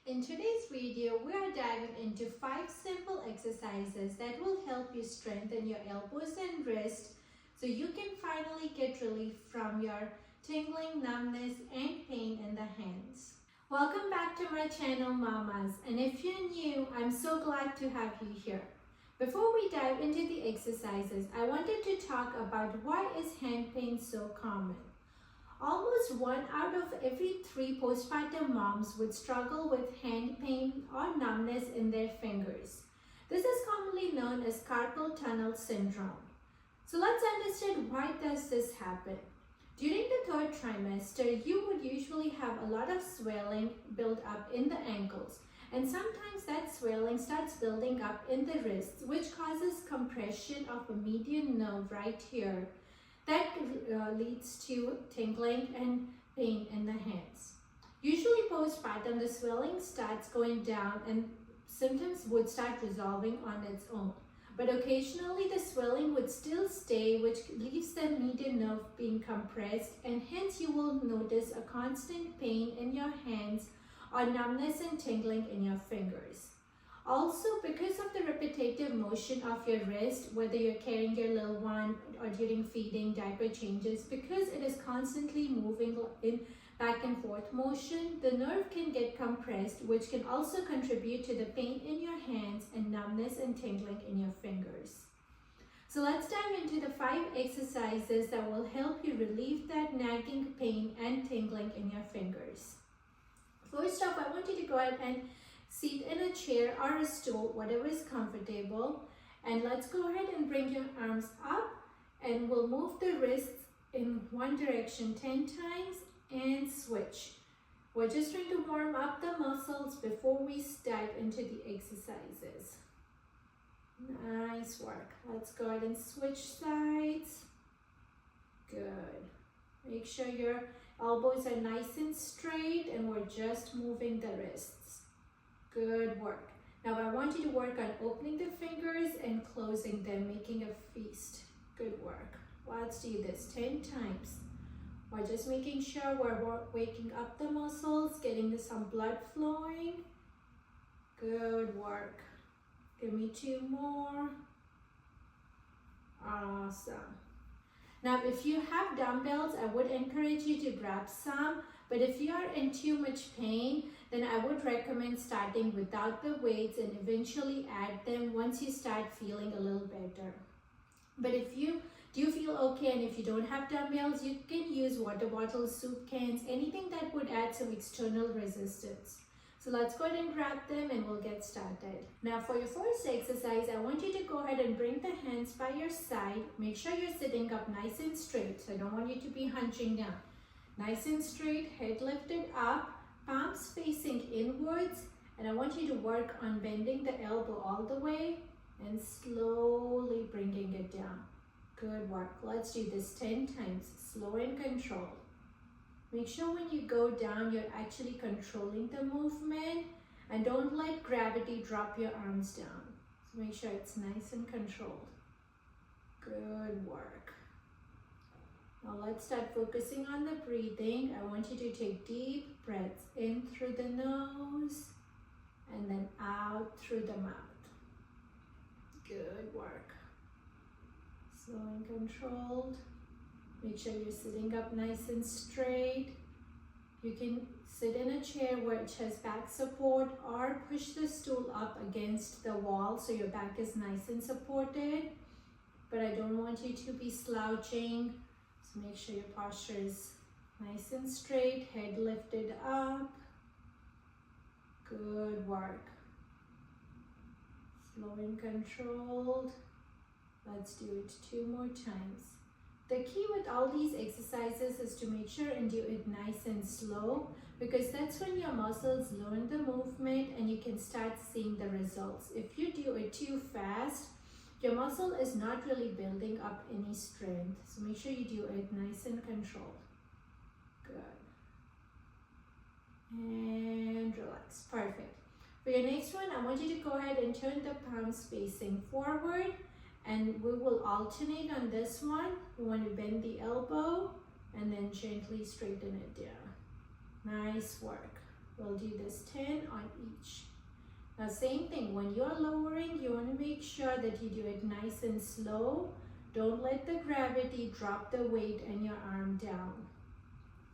In today's video, we are diving into 5 simple exercises that will help you strengthen your elbows and wrists so you can finally get relief from your tingling, numbness, and pain in the hands. Welcome back to my channel, mamas, and if you're new, I'm so glad to have you here. Before we dive into the exercises, I wanted to talk about why is hand pain so common. Almost 1 out of every 3 postpartum moms would struggle with hand pain or numbness in their fingers. This is commonly known as carpal tunnel syndrome. So let's understand why does this happen. During the 3rd trimester, you would usually have a lot of swelling build up in the ankles, and sometimes that swelling starts building up in the wrists, which causes compression of a median nerve right here. That leads to tingling and pain in the hands. Usually postpartum, the swelling starts going down and symptoms would start resolving on its own. But occasionally the swelling would still stay, which leaves the median nerve being compressed, and hence you will notice a constant pain in your hands or numbness and tingling in your fingers. Also, because of the repetitive motion of your wrist, whether you're carrying your little one or during feeding, diaper changes, because it is constantly moving in back and forth motion, the nerve can get compressed, which can also contribute to the pain in your hands and numbness and tingling in your fingers. So let's dive into the 5 exercises that will help you relieve that nagging pain and tingling in your fingers. First off, I want you to go ahead and sit in a chair or a stool, whatever is comfortable, and let's go ahead and bring your arms up, and we'll move the wrists in one direction 10 times and switch. We're just trying to warm up the muscles before we dive into the exercises. Nice work. Let's go ahead and switch sides. Good. Make sure your elbows are nice and straight, and we're just moving the wrists. Good work. Now I want you to work on opening the fingers and closing them, making a feast. Good work. Let's do this 10 times. We're just making sure we're waking up the muscles, getting some blood flowing. Good work. Give me 2 more. Awesome. Now, if you have dumbbells, I would encourage you to grab some, but if you are in too much pain, then I would recommend starting without the weights and eventually add them once you start feeling a little better. But if you do feel okay and if you don't have dumbbells, you can use water bottles, soup cans, anything that would add some external resistance. So let's go ahead and grab them and we'll get started. Now for your first exercise, I want you to go ahead and bring the hands by your side. Make sure you're sitting up nice and straight. So I don't want you to be hunching down. Nice and straight, head lifted up, palms facing inwards. And I want you to work on bending the elbow all the way and slowly bringing it down. Good work. Let's do this 10 times, slow and controlled. Make sure when you go down, you're actually controlling the movement, and don't let gravity drop your arms down. So make sure it's nice and controlled. Good work. Now let's start focusing on the breathing. I want you to take deep breaths in through the nose and then out through the mouth. Good work. Slow and controlled. Make sure you're sitting up nice and straight. You can sit in a chair which has back support or push the stool up against the wall so your back is nice and supported. But I don't want you to be slouching. So make sure your posture is nice and straight, head lifted up. Good work. Slow and controlled. Let's do it 2 more times. The key with all these exercises is to make sure and do it nice and slow, because that's when your muscles learn the movement and you can start seeing the results. If you do it too fast, your muscle is not really building up any strength. So make sure you do it nice and controlled. Good. And relax. Perfect. For your next one, I want you to go ahead and turn the palms facing forward. And we will alternate on this one. We want to bend the elbow and then gently straighten it down. Nice work. We'll do this 10 on each. Now same thing, when you're lowering, you want to make sure that you do it nice and slow. Don't let the gravity drop the weight and your arm down.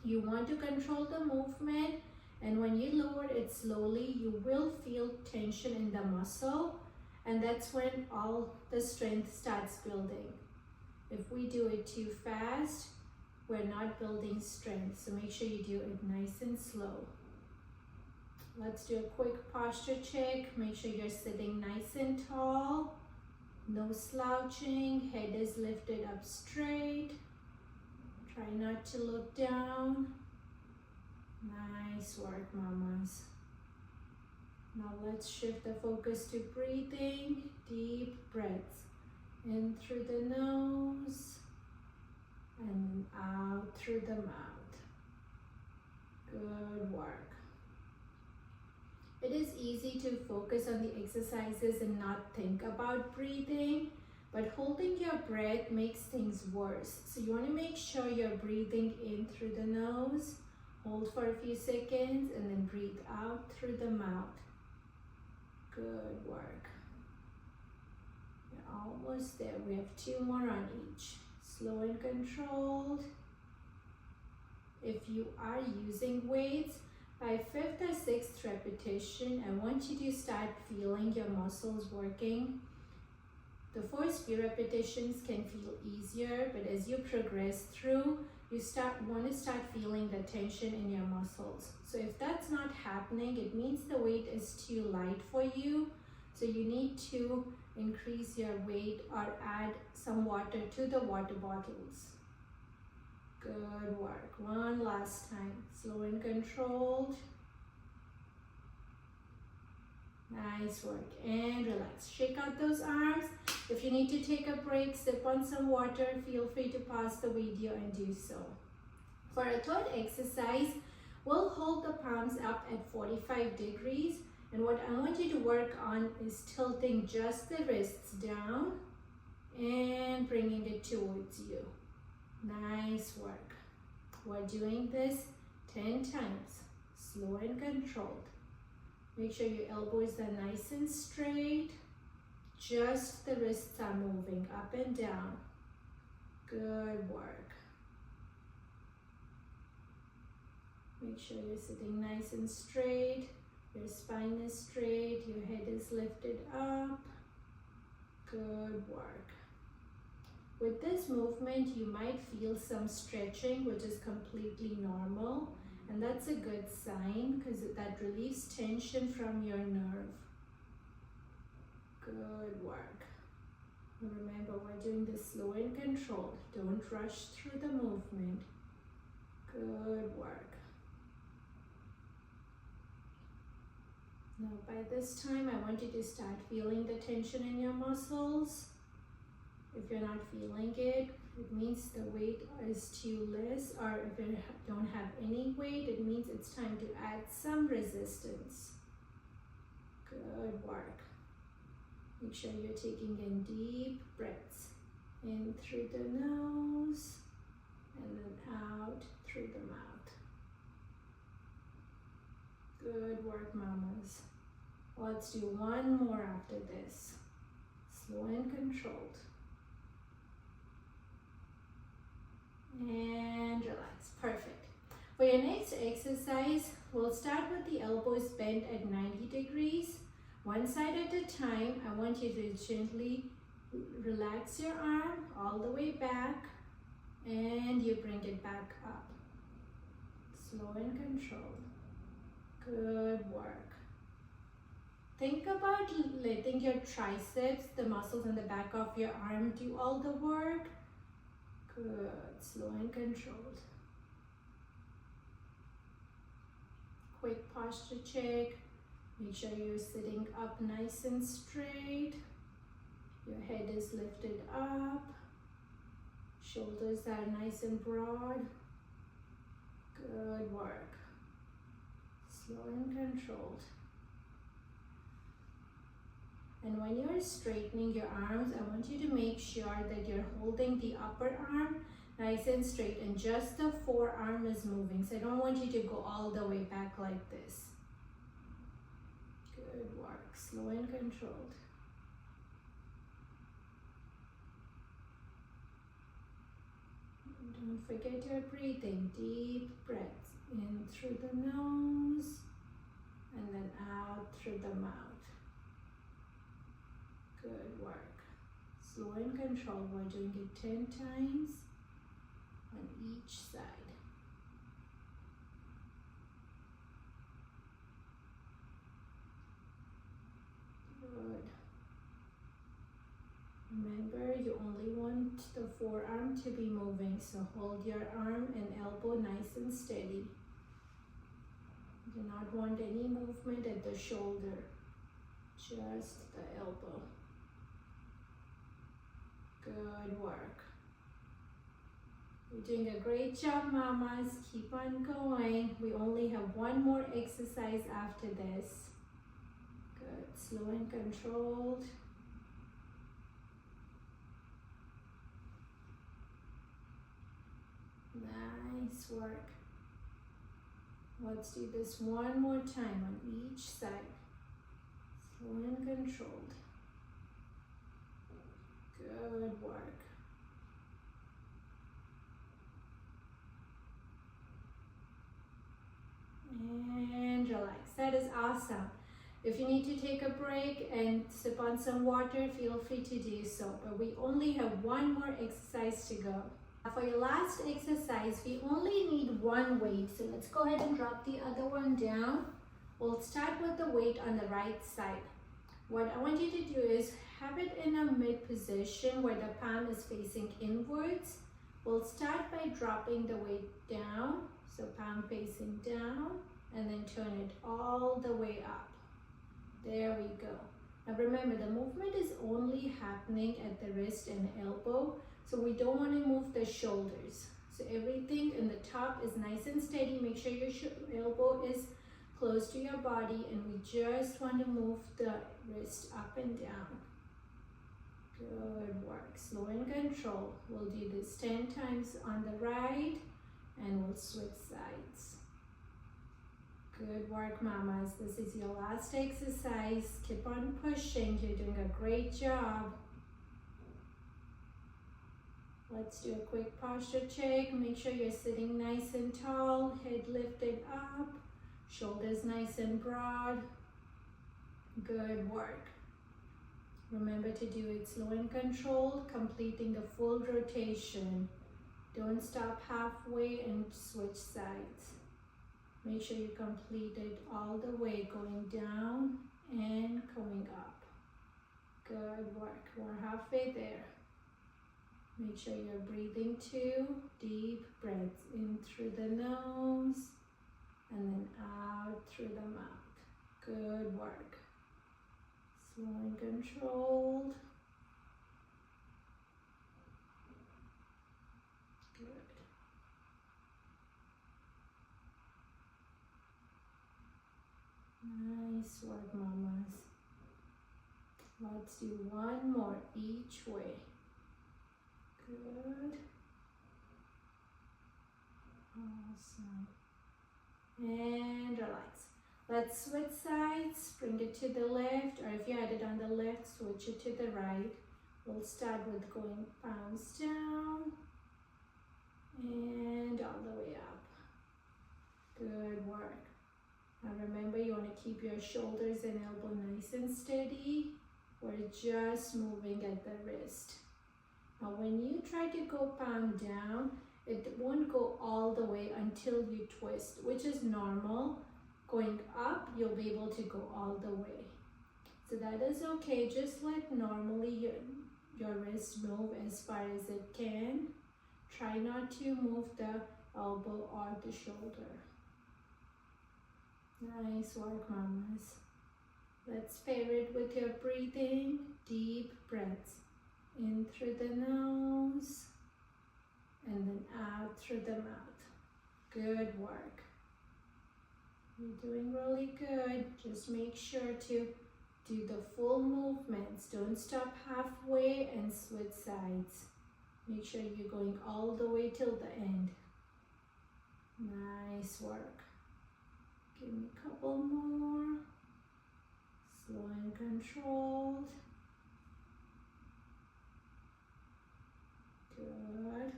You want to control the movement, and when you lower it slowly, you will feel tension in the muscle, and that's when all the strength starts building. If we do it too fast, we're not building strength, so make sure you do it nice and slow. Let's do a quick posture check. Make sure you're sitting nice and tall. No slouching. Head is lifted up straight. Try not to look down. Nice work, mamas. Now let's shift the focus to breathing. Deep breaths. In through the nose and out through the mouth. Good work. It is easy to focus on the exercises and not think about breathing, but holding your breath makes things worse. So you want to make sure you're breathing in through the nose, hold for a few seconds, and then breathe out through the mouth. Good work. You're almost there. We have 2 more on each. Slow and controlled. If you are using weights, by 5th or 6th repetition, I want you to start feeling your muscles working. The first few repetitions can feel easier, but as you progress through, you want to start feeling the tension in your muscles. So if that's not happening, it means the weight is too light for you. So you need to increase your weight or add some water to the water bottles. Good work. One last time. Slow and controlled. Nice work. And relax. Shake out those arms. If you need to take a break, sip on some water, feel free to pause the video and do so. For a third exercise, we'll hold the palms up at 45 degrees. And what I want you to work on is tilting just the wrists down and bringing it towards you. Nice work. We're doing this 10 times, slow and controlled. Make sure your elbows are nice and straight. Just the wrists are moving up and down. Good work. Make sure you're sitting nice and straight. Your spine is straight. Your head is lifted up. Good work. With this movement, you might feel some stretching, which is completely normal. And that's a good sign because that relieves tension from your nerve. Good work. And remember, we're doing this slow and controlled. Don't rush through the movement. Good work. Now, by this time, I want you to start feeling the tension in your muscles. If you're not feeling it, it means the weight is too less, or if you don't have any weight, it means it's time to add some resistance. Good work. Make sure you're taking in deep breaths. In through the nose, and then out through the mouth. Good work, mamas. Let's do one more after this. Slow and controlled. And relax. Perfect. For your next exercise, we'll start with the elbows bent at 90 degrees. One side at a time. I want you to gently relax your arm all the way back, and you bring it back up. Slow and controlled. Good work. Think about letting your triceps, the muscles in the back of your arm, do all the work. Good. Slow and controlled. Quick posture check. Make sure you're sitting up nice and straight. Your head is lifted up. Shoulders are nice and broad. Good work. Slow and controlled. And when you're straightening your arms, I want you to make sure that you're holding the upper arm nice and straight, and just the forearm is moving. So I don't want you to go all the way back like this. work, slow and controlled. Don't forget your breathing, deep breaths in through the nose and then out through the mouth. Good work. Slow and controlled. We're doing it 10 times on each side. Good. Remember, you only want the forearm to be moving, so hold your arm and elbow nice and steady. You do not want any movement at the shoulder, just the elbow. Good work. You're doing a great job, mamas. Keep on going. We only have one more exercise after this. Good. Slow and controlled. Nice work. Let's do this one more time on each side. Slow and controlled. Good work. And relax. That is awesome. If you need to take a break and sip on some water, feel free to do so. But we only have one more exercise to go. For your last exercise, we only need one weight. So let's go ahead and drop the other one down. We'll start with the weight on the right side. What I want you to do is have it in a mid position where the palm is facing inwards. We'll start by dropping the weight down. So palm facing down and then turn it all the way up. There we go. Now remember, the movement is only happening at the wrist and elbow. So we don't want to move the shoulders. So everything in the top is nice and steady. Make sure your elbow is close to your body, and we just want to move the wrist up and down. Good work. Slow and control. We'll do this 10 times on the right and we'll switch sides. Good work, mamas. This is your last exercise. Keep on pushing. You're doing a great job. Let's do a quick posture check. Make sure you're sitting nice and tall, head lifted up, shoulders nice and broad. Good work. Remember to do it slow and controlled, completing the full rotation. Don't stop halfway and switch sides. Make sure you complete it all the way, going down and coming up. Good work. We're halfway there. Make sure you're breathing 2 deep breaths in through the nose and then out through the mouth. Good work. Slow and controlled. Good. Nice work, mamas. Let's do one more each way. Good. Awesome. And relax. Let's switch sides. Bring it to the left, or if you had it on the left, switch it to the right. We'll start with going palms down and all the way up. Good work. Now remember, you want to keep your shoulders and elbow nice and steady. We're just moving at the wrist. Now when you try to go palm down, it won't go all the way until you twist, which is normal. Going up, you'll be able to go all the way. So that is okay. Just let normally your wrist move as far as it can. Try not to move the elbow or the shoulder. Nice work, mamas. Let's pair it with your breathing. Deep breaths in through the nose and then out through the mouth. Good work. You're doing really good. Just make sure to do the full movements. Don't stop halfway and switch sides. Make sure you're going all the way till the end. Nice work. Give me a couple more. Slow and controlled. Good.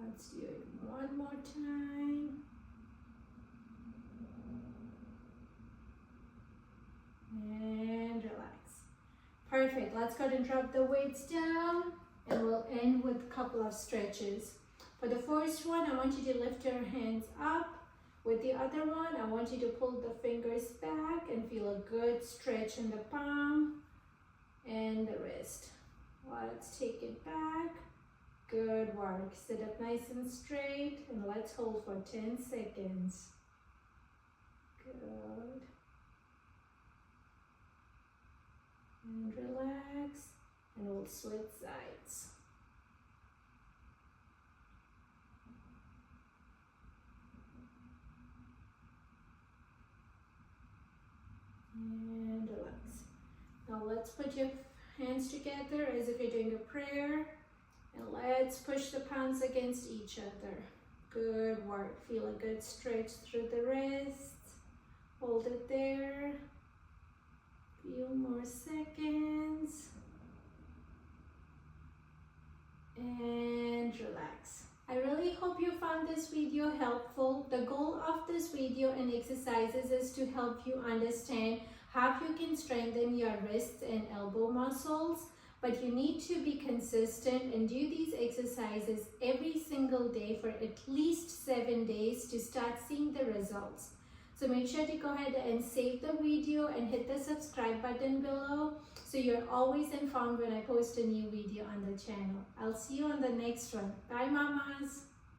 Let's do it one more time. And relax. Perfect. Let's go ahead and drop the weights down, and we'll end with a couple of stretches. For the first one, I want you to lift your hands up. With the other one, I want you to pull the fingers back and feel a good stretch in the palm and the wrist. Let's take it back. Good work. Sit up nice and straight, and let's hold for 10 seconds. Good. And relax, and we'll switch sides. And relax. Now let's put your hands together as if you're doing a prayer, and let's push the palms against each other. Good work. Feel a good stretch through the wrists. Hold it there. Few more seconds. And relax. I really hope you found this video helpful. The goal of this video and exercises is to help you understand how you can strengthen your wrists and elbow muscles, but you need to be consistent and do these exercises every single day for at least 7 days to start seeing the results. So make sure to go ahead and save the video and hit the subscribe button below so you're always informed when I post a new video on the channel. I'll see you on the next one. Bye, mamas.